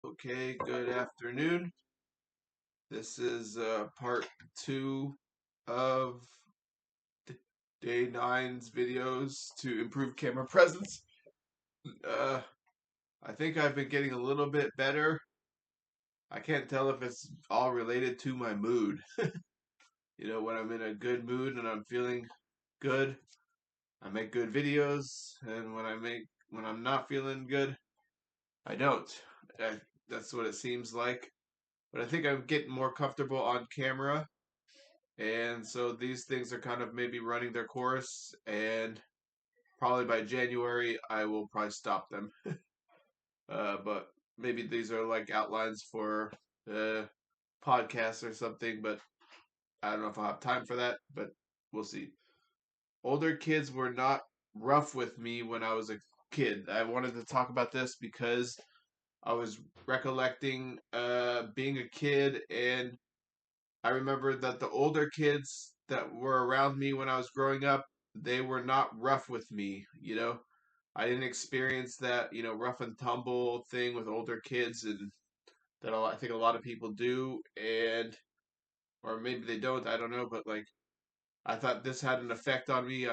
Okay, good afternoon. This is part two of day nine's videos to improve camera presence. Uh, I think I've been getting a little bit better. I can't tell if it's all related to my mood. When I'm in a good mood and I'm feeling good, I make good videos, and when I'm not feeling good, I don't. I, that's what it seems like. But I think I'm getting more comfortable on camera. And so these things are kind of maybe running their course, and probably by January I will probably stop them. But maybe these are like outlines for podcasts or something, but I don't know if I'll have time for that, but we'll see. Older kids were not rough with me when I was a kid. I wanted to talk about this because I was recollecting being a kid, and I remember that the older kids that were around me when I was growing up, they were not rough with me. I didn't experience that, rough and tumble thing with older kids, and I think a lot of people do, and or maybe they don't, I don't know, but like I thought this had an effect on me,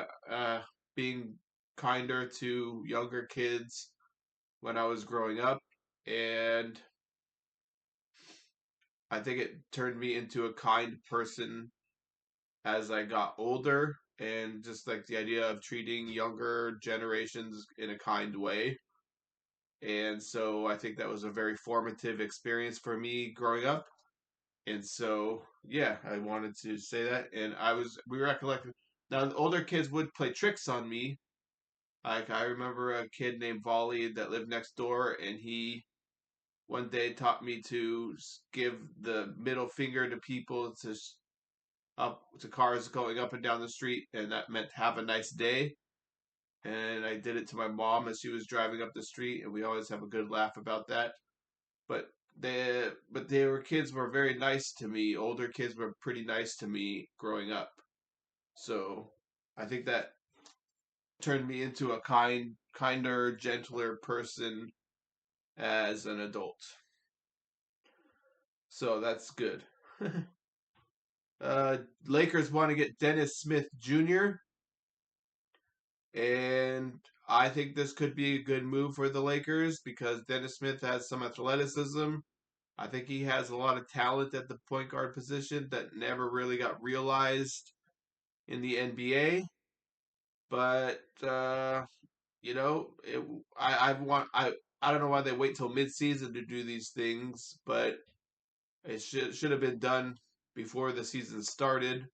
being kinder to younger kids when I was growing up, and I think it turned me into a kind person as I got older, and just like the idea of treating younger generations in a kind way. And so I think that was a very formative experience for me growing up. And so, yeah, I wanted to say that. And we recollected. Now, the older kids would play tricks on me. Like, I remember a kid named Volley that lived next door, and he one day taught me to give the middle finger to people up to cars going up and down the street, and that meant have a nice day. And I did it to my mom as she was driving up the street, and we always have a good laugh about that. But kids were very nice to me. Older kids were pretty nice to me growing up. So I think that turned me into a kinder, gentler person as an adult. So that's good. Lakers want to get Dennis Smith Jr. And I think this could be a good move for the Lakers because Dennis Smith has some athleticism. I think he has a lot of talent at the point guard position that never really got realized in the NBA. But it, I don't know why they wait till midseason to do these things, but it should have been done before the season started.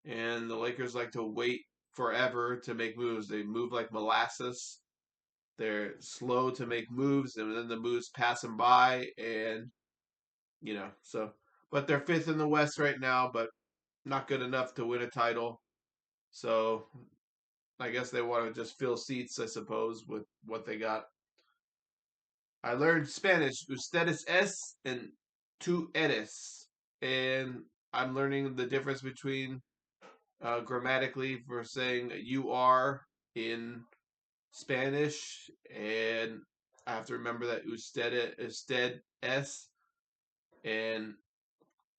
And the Lakers like to wait forever to make moves. They move like molasses. They're slow to make moves, and then the moves pass them by, and so. But they're fifth in the West right now, but not good enough to win a title. So I guess they want to just fill seats, I suppose, with what they got. I learned Spanish, ustedes es and tú eres, and I'm learning the difference between grammatically for saying you are in Spanish, and I have to remember that usted es and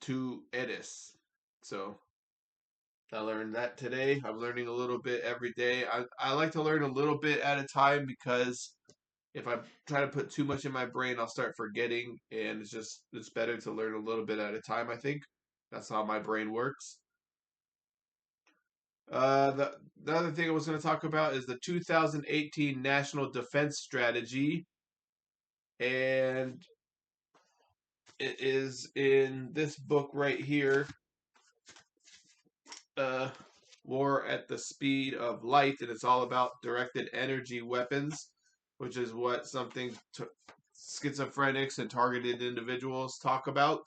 tú eres. So I learned that today. I'm learning a little bit every day. I like to learn a little bit at a time because if I try to put too much in my brain, I'll start forgetting, and it's better to learn a little bit at a time. I think that's how my brain works. The other thing I was going to talk about is the 2018 National Defense Strategy, and it is in this book right here, uh, War at the Speed of Light, and it's all about directed energy weapons, which is what schizophrenics and targeted individuals talk about.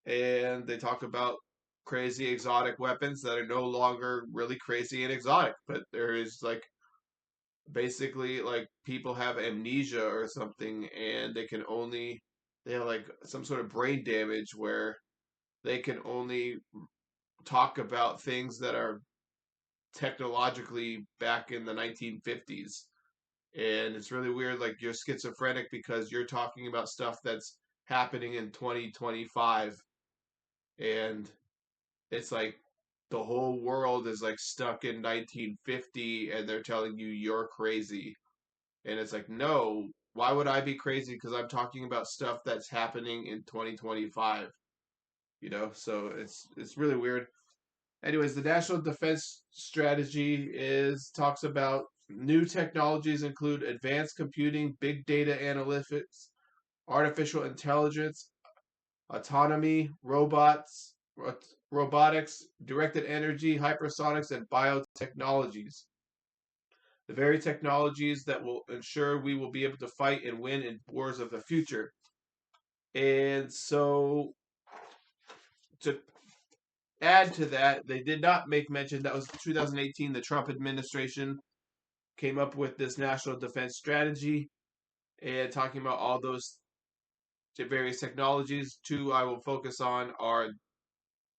And they talk about crazy exotic weapons that are no longer really crazy and exotic, but there is like basically like people have amnesia or something, and they have like some sort of brain damage where they can only talk about things that are technologically back in the 1950s, And it's really weird, like you're schizophrenic because you're talking about stuff that's happening in 2025, and it's like the whole world is like stuck in 1950 and they're telling you you're crazy. And it's like, no, why would I be crazy because I'm talking about stuff that's happening in 2025, you know? So it's really weird. Anyways, the National Defense Strategy is talks about new technologies include advanced computing, big data analytics, artificial intelligence, autonomy, robotics, directed energy, hypersonics, and biotechnologies. The very technologies that will ensure we will be able to fight and win in wars of the future. And so, to add to that, they did not make mention that was 2018, the Trump administration came up with this national defense strategy and talking about all those various technologies. Two I will focus on are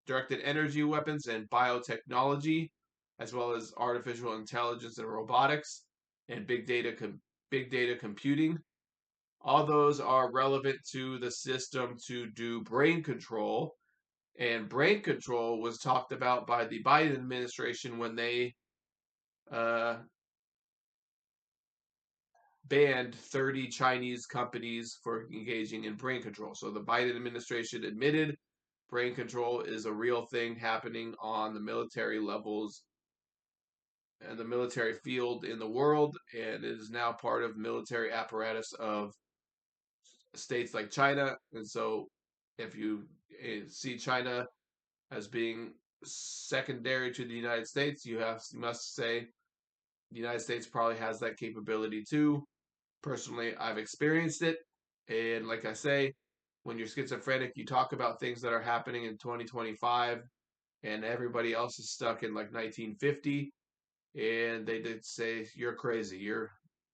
directed energy weapons and biotechnology, as well as artificial intelligence and robotics and big data computing. All those are relevant to the system to do brain control. And brain control was talked about by the Biden administration when they uh, banned 30 Chinese companies for engaging in brain control. So the Biden administration admitted brain control is a real thing happening on the military levels and the military field in the world, and it is now part of military apparatus of states like China. And so, if you see China as being secondary to the United States, you must say the United States probably has that capability too. Personally, I've experienced it, and like I say, when you're schizophrenic, you talk about things that are happening in 2025, and everybody else is stuck in like 1950, and they did say you're crazy.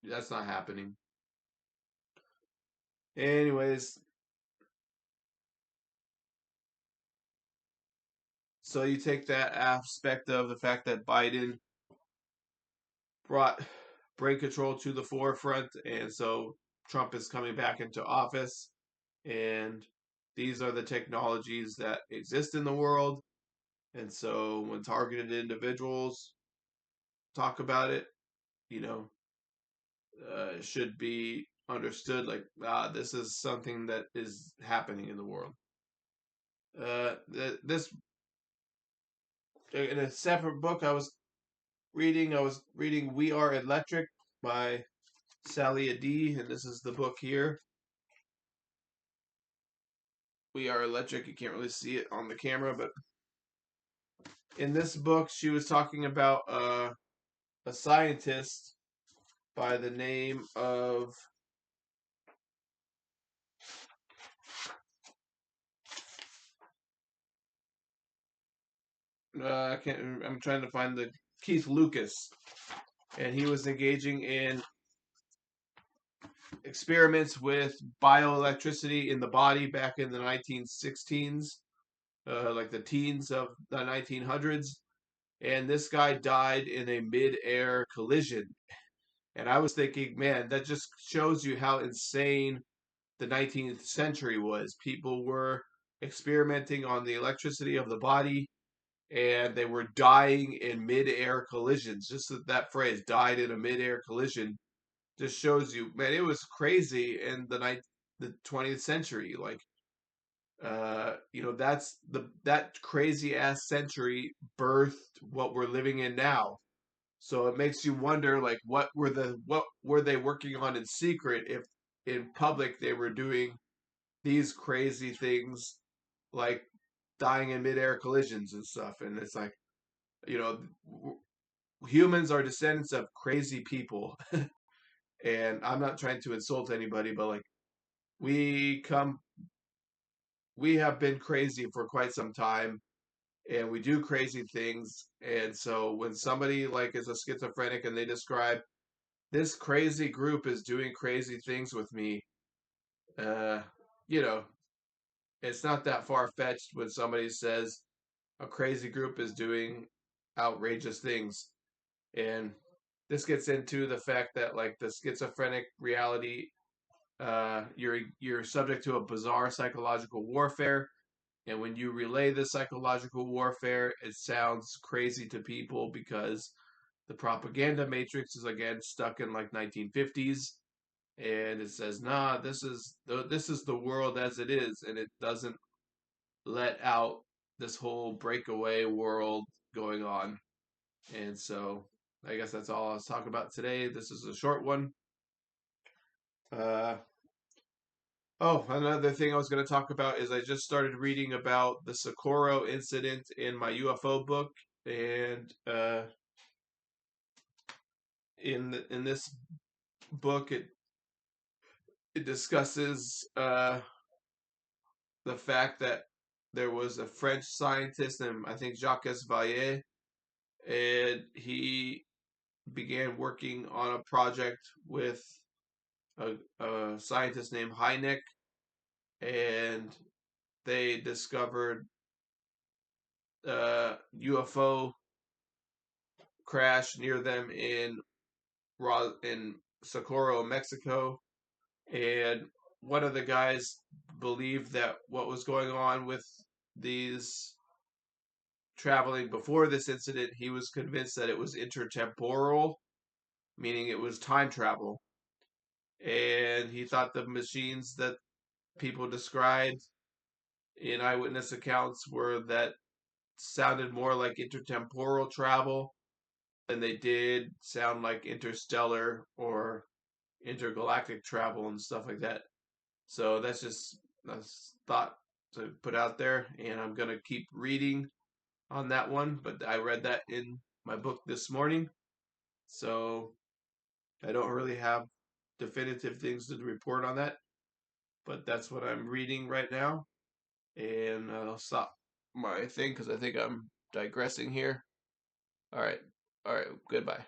That's not happening. Anyways, so you take that aspect of the fact that Biden brought brain control to the forefront, and so Trump is coming back into office, and these are the technologies that exist in the world. And so when targeted individuals talk about it, you know, it should be understood like, this is something that is happening in the world. This in a separate book I was reading We Are Electric by Sally Adi, and this is the book here. We Are Electric. You can't really see it on the camera, but in this book, she was talking about a scientist by the name of I can't. I'm trying to find the Keith Lucas, and he was engaging in experiments with bioelectricity in the body back in the 1916s, like the teens of the 1900s. And this guy died in a mid-air collision. And I was thinking, man, that just shows you how insane the 19th century was. People were experimenting on the electricity of the body, and they were dying in mid-air collisions. Just that phrase, died in a mid-air collision, just shows you, man, it was crazy in the 20th century. Like, that crazy ass century birthed what we're living in now. So it makes you wonder, like, what were they working on in secret if in public they were doing these crazy things, like dying in midair collisions and stuff. And it's like, you know, humans are descendants of crazy people. And I'm not trying to insult anybody, but like, we come, we have been crazy for quite some time, and we do crazy things. And so when somebody like is a schizophrenic and they describe this crazy group is doing crazy things with me, uh, you know, it's not that far fetched when somebody says a crazy group is doing outrageous things. And this gets into the fact that like the schizophrenic reality, you're subject to a bizarre psychological warfare, and when you relay this psychological warfare, it sounds crazy to people because the propaganda matrix is again stuck in like 1950s, and it says, "Nah, this is the world as it is," and it doesn't let out this whole breakaway world going on. And so, I guess that's all I was talking about today. This is a short one. Uh, Oh, another thing I was going to talk about is I just started reading about the Socorro incident in my UFO book, and in this book, it discusses the fact that there was a French scientist, and I think Jacques Vallée, and he began working on a project with a scientist named Hynek, and they discovered UFO crash near them in Socorro, Mexico, and one of the guys believed that what was going on with these traveling before this incident, he was convinced that it was intertemporal, meaning it was time travel, and he thought the machines that people described in eyewitness accounts were that sounded more like intertemporal travel than they did sound like interstellar or intergalactic travel and stuff like that. So that's just a thought to put out there, and I'm gonna keep reading on that one. But I read that in my book this morning, so I don't really have definitive things to report on that. But that's what I'm reading right now, and I'll stop my thing because I think I'm digressing here. All right, all right, goodbye.